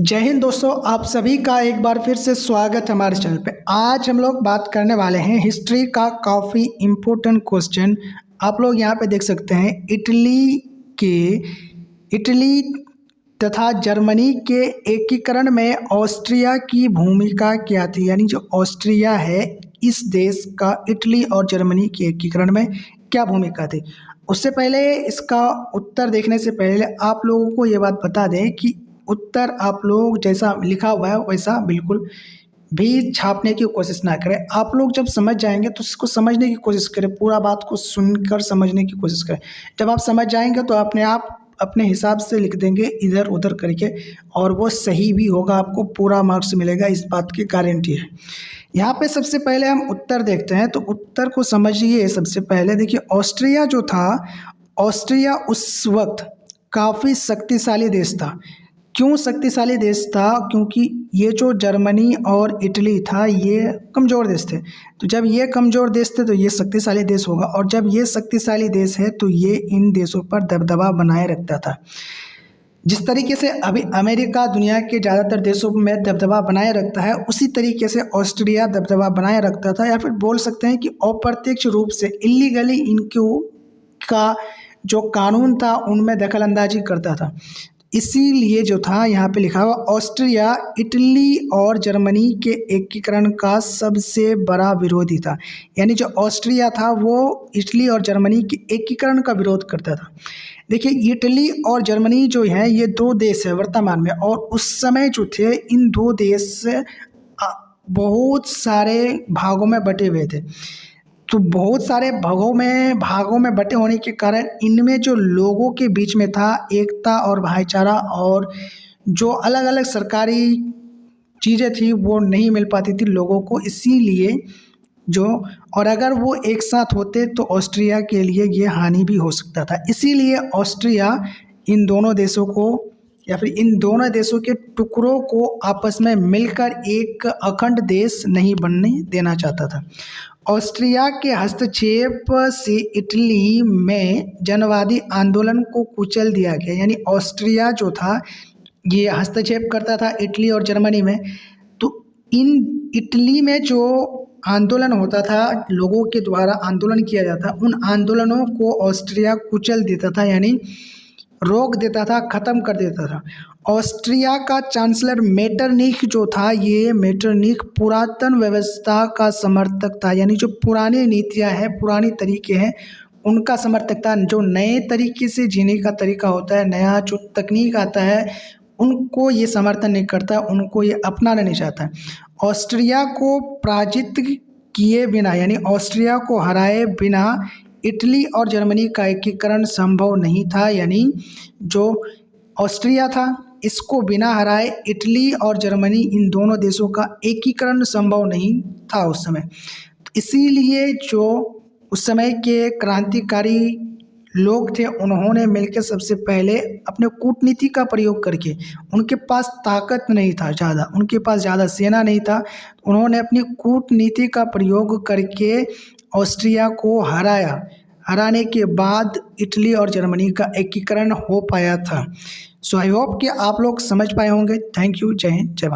जय हिंद दोस्तों, आप सभी का एक बार फिर से स्वागत है हमारे चैनल पे। आज हम लोग बात करने वाले हैं हिस्ट्री का काफ़ी इम्पोर्टेंट क्वेश्चन। आप लोग यहाँ पे देख सकते हैं इटली तथा जर्मनी के एकीकरण में ऑस्ट्रिया की भूमिका क्या थी। यानी जो ऑस्ट्रिया है इस देश का इटली और जर्मनी के एकीकरण में क्या भूमिका थी। उससे पहले इसका उत्तर देखने से पहले आप लोगों को ये बात बता दें कि उत्तर आप लोग जैसा लिखा हुआ है वैसा बिल्कुल भी छापने की कोशिश ना करें। आप लोग जब समझ जाएंगे तो इसको समझने की कोशिश करें, पूरा बात को सुनकर समझने की कोशिश करें। जब आप समझ जाएंगे तो अपने आप अपने हिसाब से लिख देंगे इधर उधर करके, और वो सही भी होगा, आपको पूरा मार्क्स मिलेगा, इस बात की गारंटी है। यहाँ पे सबसे पहले हम उत्तर देखते हैं, तो उत्तर को समझिए। सबसे पहले देखिए, ऑस्ट्रिया जो था, ऑस्ट्रिया उस वक्त काफ़ी शक्तिशाली देश था। क्यों शक्तिशाली देश था? क्योंकि ये जो जर्मनी और इटली था ये कमज़ोर देश थे। तो जब ये कमज़ोर देश थे तो ये शक्तिशाली देश होगा, और जब ये शक्तिशाली देश है तो ये इन देशों पर दबदबा बनाए रखता था। जिस तरीके से अभी अमेरिका दुनिया के ज़्यादातर देशों में दबदबा बनाए रखता है, उसी तरीके से ऑस्ट्रिया दबदबा बनाए रखता था, या फिर बोल सकते हैं कि अप्रत्यक्ष रूप से इल्लीगली इनको का जो कानून था उनमें दखल अंदाजी करता था। इसीलिए जो था यहाँ पे लिखा हुआ, ऑस्ट्रिया इटली और जर्मनी के एकीकरण का सबसे बड़ा विरोधी था। यानी जो ऑस्ट्रिया था वो इटली और जर्मनी के एकीकरण का विरोध करता था। देखिए, इटली और जर्मनी जो है ये दो देश है वर्तमान में, और उस समय जो थे इन दो देश बहुत सारे भागों में बटे हुए थे। तो बहुत सारे भागों में बटे होने के कारण इनमें जो लोगों के बीच में था एकता और भाईचारा, और जो अलग अलग सरकारी चीज़ें थी वो नहीं मिल पाती थी लोगों को। इसीलिए और अगर वो एक साथ होते तो ऑस्ट्रिया के लिए ये हानि भी हो सकता था। इसीलिए ऑस्ट्रिया इन दोनों देशों को, या फिर इन दोनों देशों के टुकड़ों को आपस में मिलकर एक अखंड देश नहीं बनने देना चाहता था। ऑस्ट्रिया के हस्तक्षेप से इटली में जनवादी आंदोलन को कुचल दिया गया। यानी ऑस्ट्रिया जो था ये हस्तक्षेप करता था इटली और जर्मनी में, तो इन इटली में जो आंदोलन होता था, लोगों के द्वारा आंदोलन किया जाता, उन आंदोलनों को ऑस्ट्रिया कुचल देता था, यानी रोक देता था, ख़त्म कर देता था। ऑस्ट्रिया का चांसलर मेटरनिख जो था, ये मेटरनिख पुरातन व्यवस्था का समर्थक था। यानी जो पुरानी नीतियां हैं, पुरानी तरीके हैं, उनका समर्थक था। जो नए तरीके से जीने का तरीका होता है, नया जो तकनीक आता है, उनको ये समर्थन नहीं करता, उनको ये अपनाना नहीं चाहता। ऑस्ट्रिया को पराजित किए बिना, यानी ऑस्ट्रिया को हराए बिना इटली और जर्मनी का एकीकरण संभव नहीं था। यानी जो ऑस्ट्रिया था इसको बिना हराए इटली और जर्मनी इन दोनों देशों का एकीकरण संभव नहीं था उस समय। इसीलिए जो उस समय के क्रांतिकारी लोग थे उन्होंने मिलकर सबसे पहले अपने कूटनीति का प्रयोग करके, उनके पास ताकत नहीं था ज़्यादा, उनके पास ज़्यादा सेना नहीं था, उन्होंने अपनी कूटनीति का प्रयोग करके ऑस्ट्रिया को हराने के बाद इटली और जर्मनी का एकीकरण हो पाया था। सो आई होप कि आप लोग समझ पाए होंगे। Thank you. जय हिंद, जय भारत।